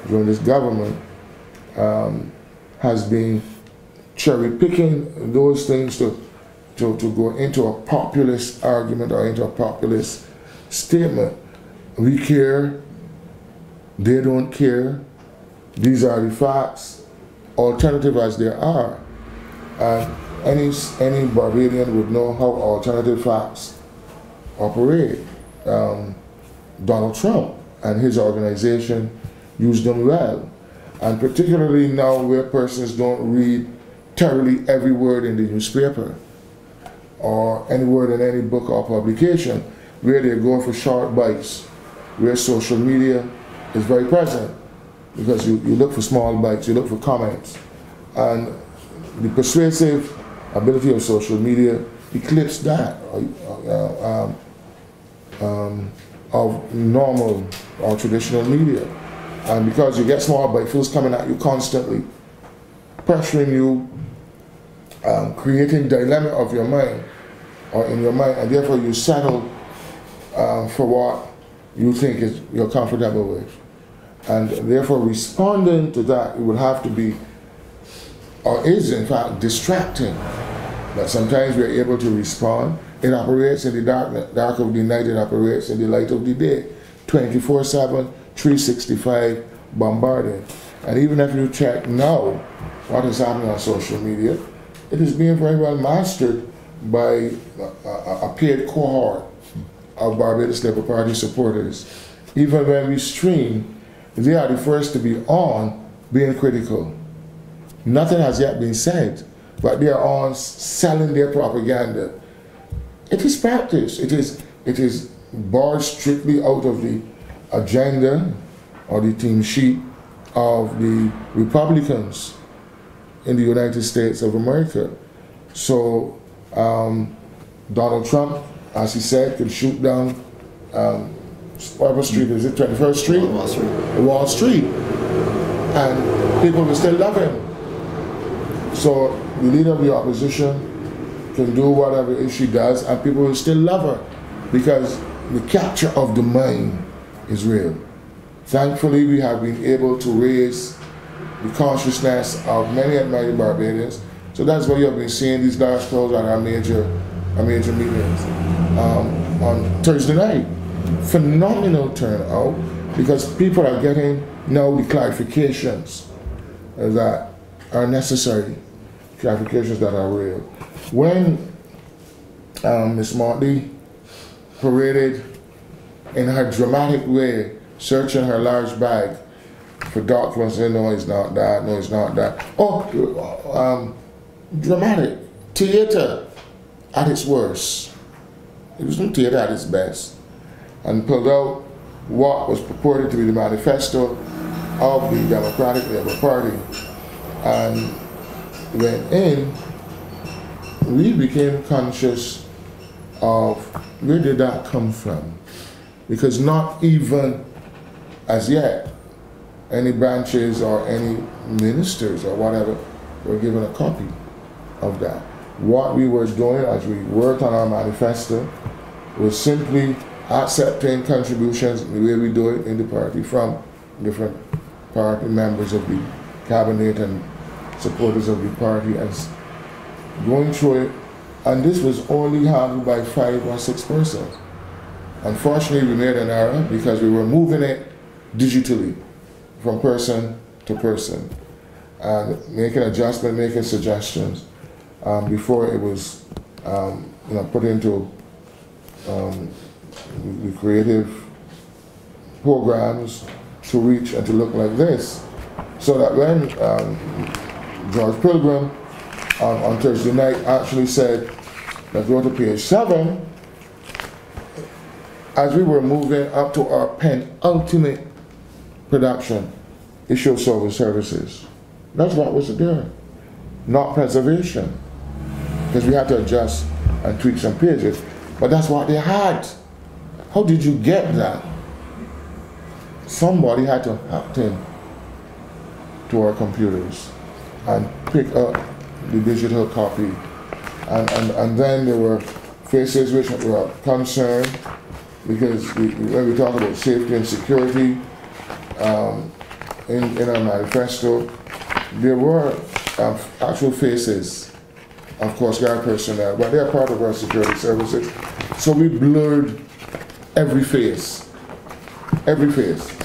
during this government, has been cherry-picking those things to go into a populist argument or into a populist statement. We care, they don't care, these are the facts, alternative as there are. And any Barbadian would know how alternative facts operate. Donald Trump and his organization use them well. And particularly now where persons don't read thoroughly every word in the newspaper or any word in any book or publication, where they go for short bites, where social media is very present, because you look for small bites, you look for comments. And the persuasive ability of social media eclipses that of normal or traditional media. And because you get small bitefuls coming at you constantly, pressuring you, creating dilemma of your mind, or in your mind, and therefore you settle for what you think you're comfortable with. And therefore responding to that, it would have to be, or is in fact, distracting. But sometimes we're able to respond. It operates in the dark of the night, it operates in the light of the day, 24/7, 365, bombarded. And even if you check now what is happening on social media, it is being very well mastered by a paid cohort of Barbados Labour Party supporters. Even when we stream, they are the first to be on being critical. Nothing has yet been said, but they are on selling their propaganda. It is practice. It is barred strictly out of the agenda or the team sheet of the Republicans in the United States of America. So Donald Trump, as he said, could shoot down what street is it? 21st Street? Wall Street. Wall Street. And people will still love him. So the leader of the opposition can do whatever it is she does, and people will still love her because the capture of the mind is real. Thankfully, we have been able to raise the consciousness of many and many Barbadians. So that's why you have been seeing these large crowds at our major meetings. On Thursday night, phenomenal turnout, because people are getting now the clarifications that are necessary, clarifications that are real. When Ms. Motley paraded in her dramatic way, searching her large bag for documents, saying, no, it's not that, no, it's not that. Oh, dramatic, theater at its worst. It was not theater at its best. And pulled out what was purported to be the manifesto of the Democratic Labour Party. And went in, we became conscious of where did that come from? Because not even as yet any branches or any ministers or whatever were given a copy of that. What we were doing as we worked on our manifesto was simply accepting contributions the way we do it in the party from different party members of the cabinet and supporters of the party, and going through it. And this was only handled by 5 or 6 persons. Unfortunately, we made an error because we were moving it digitally from person to person and making adjustments, making suggestions before it was put into the creative programs to reach and to look like this. So that when George Pilgrim on Thursday night actually said, let's go to page 7, as we were moving up to our penultimate production, issue of services. That's what was there, not preservation, because we had to adjust and tweak some pages, but that's what they had. How did you get that? Somebody had to hack in to our computers and pick up the digital copy, and then there were faces which were concerned, because when we talk about safety and security in our manifesto, there were actual faces of Coast Guard personnel, but they are part of our security services. So we blurred every face. Every face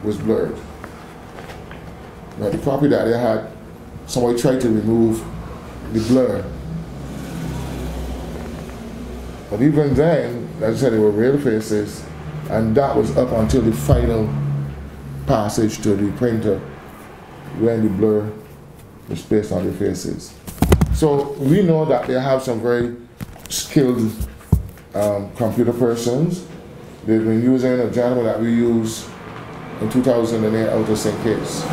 was blurred. Now the copy that they had, somebody tried to remove the blur. But even then, as I said, they were real faces, and that was up until the final passage to the printer when the blur was placed on the faces. So we know that they have some very skilled computer persons. They've been using a gentleman that we used in 2008 out of St. Kitts.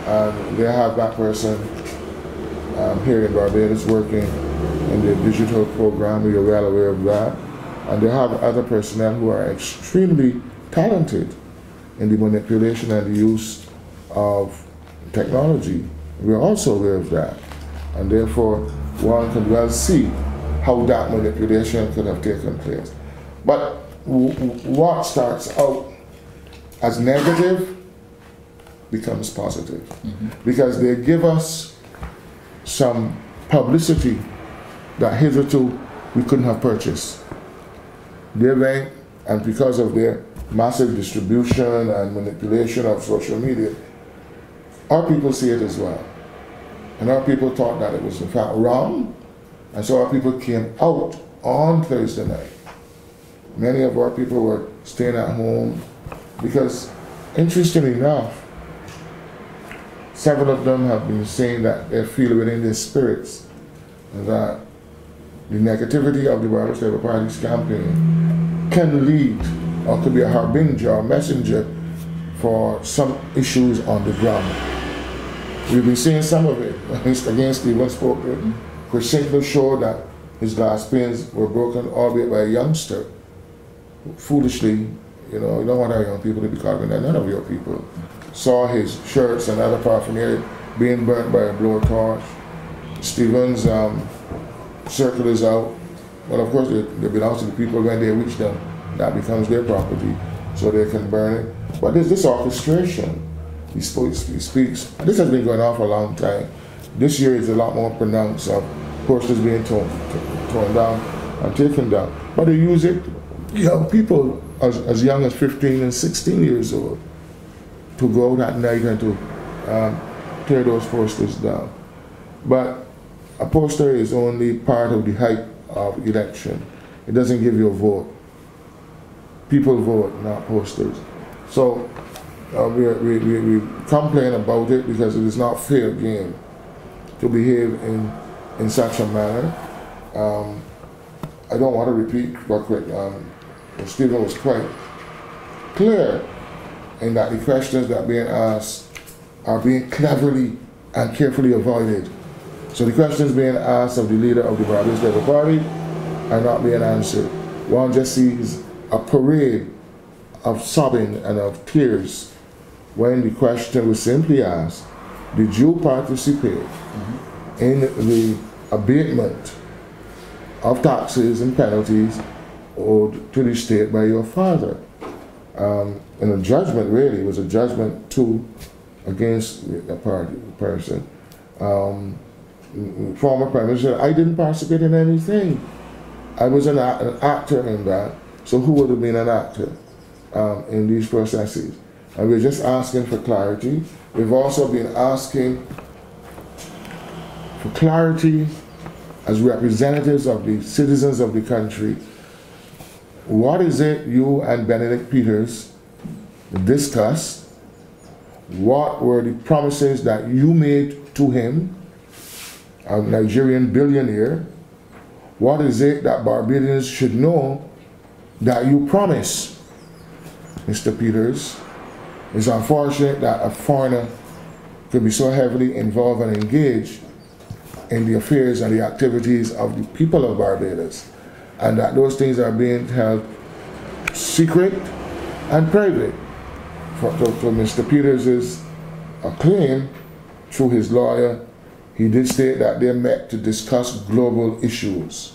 And they have that person here in Barbados working in the digital program. We are well aware of that. And they have other personnel who are extremely talented in the manipulation and the use of technology. We are also aware of that. And therefore, one can well see how that manipulation could have taken place. But what starts out as negative becomes positive, because they give us some publicity that hitherto we couldn't have purchased. They went, and because of their massive distribution and manipulation of social media, our people see it as well. And our people thought that it was in fact wrong, and so our people came out on Thursday night. Many of our people were staying at home because, interestingly enough, several of them have been saying that they feel within their spirits that the negativity of the Dlpbarbados campaign can lead, or could be a harbinger or messenger for some issues on the ground. We've been seeing some of it. Again, Stephen spoke, which simply showed that his glass panes were broken, albeit by a youngster. Foolishly, you don't want our young people to be caught in that. None of your people saw his shirts and other paraphernalia being burnt by a blowtorch. Stephen's circle is out. Well, of course, they belong to the people. When they reach them, that becomes their property, so they can burn it. But there's this orchestration. He speaks. This has been going on for a long time. This year is a lot more pronounced of posters being torn down and taken down. But they use it, people as young as 15 and 16 years old to go out at night and to tear those posters down. But a poster is only part of the hype of election. It doesn't give you a vote. People vote, not posters. So we complain about it because it is not fair game to behave in such a manner. I don't want to repeat what Stephen was quite clear in that the questions that are being asked are being cleverly and carefully avoided. So the questions being asked of the leader of the Barbados Labour Party are not being answered. One just sees a parade of sobbing and of tears when the question was simply asked, did you participate in the abatement of taxes and penalties owed to the state by your father. And a judgment, really, it was a judgment too against a person. Former Prime Minister, I didn't participate in anything. I was an actor in that, so who would have been an actor in these processes? And we're just asking for clarity. We've also been asking for clarity as representatives of the citizens of the country. What is it you and Benedict Peters discussed? What were the promises that you made to him, a Nigerian billionaire? What is it that Barbadians should know that you promised, Mr. Peters? It's unfortunate that a foreigner could be so heavily involved and engaged in the affairs and the activities of the people of Barbados, and that those things are being held secret and private. To Mr. Peters' claim, through his lawyer, he did state that they met to discuss global issues,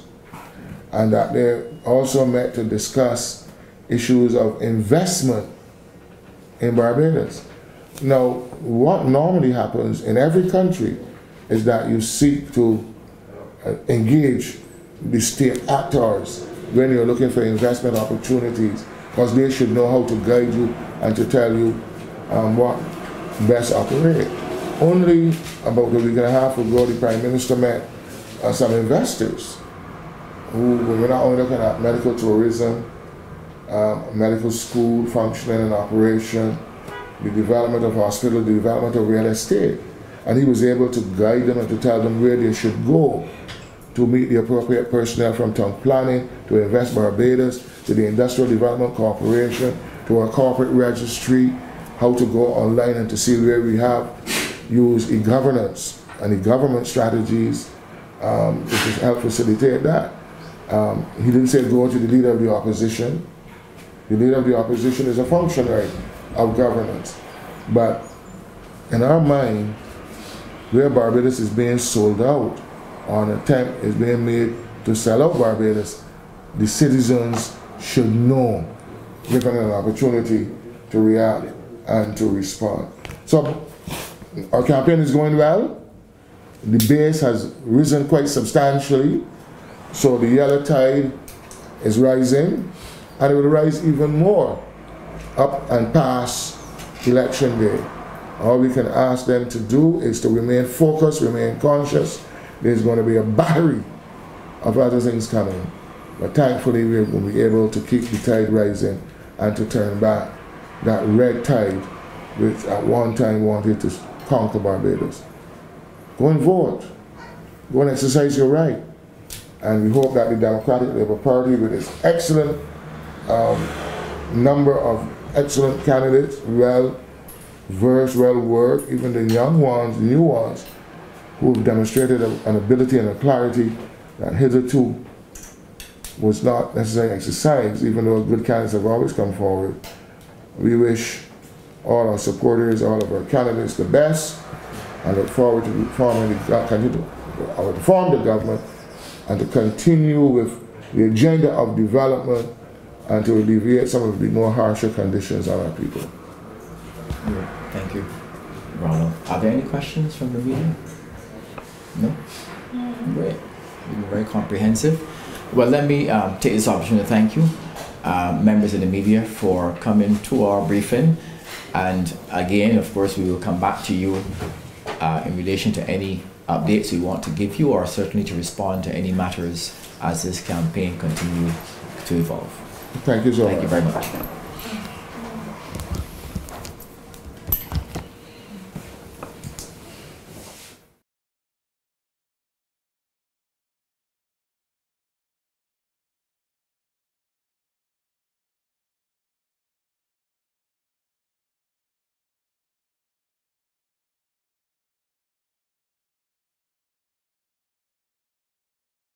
and that they also met to discuss issues of investment in Barbados. Now, what normally happens in every country is that you seek to engage the state actors when you're looking for investment opportunities, because they should know how to guide you and to tell you what best operate. Only about a week and a half ago, the Prime Minister met some investors who were not only looking at medical tourism, medical school functioning and operation, the development of hospital, the development of real estate. And he was able to guide them and to tell them where they should go to meet the appropriate personnel, from town planning to Invest Barbados to the Industrial Development Corporation to our corporate registry, how to go online and to see where we have used e-governance and e-government strategies to help facilitate that. He didn't say go to the leader of the opposition. The leader of the opposition is a functionary of governance. But in our mind, where Barbados is being sold out, or an attempt is being made to sell out Barbados, the citizens should know, given an opportunity to react and to respond. So our campaign is going well. The base has risen quite substantially, so the yellow tide is rising, and it will rise even more up and past election day. All we can ask them to do is to remain focused, remain conscious. There's going to be a battery of other things coming, but thankfully we're going to be able to keep the tide rising and to turn back that red tide which at one time wanted to conquer Barbados. Go and vote. Go and exercise your right. And we hope that the Democratic Labour Party, with its excellent number of excellent candidates, well-versed, well-worked, even the young ones, the new ones, who have demonstrated an ability and a clarity that hitherto was not necessarily exercised, even though good candidates have always come forward. We wish all our supporters, all of our candidates the best, and look forward to reform the government and to continue with the agenda of development and to alleviate some of the more harsher conditions on our people. Thank you, Ronald. Are there any questions from the meeting? No? Great. You were very comprehensive. Well, let me take this opportunity to thank you, members of the media, for coming to our briefing. And again, of course, we will come back to you in relation to any updates we want to give you, or certainly to respond to any matters as this campaign continues to evolve. Thank you so much. Thank you very much.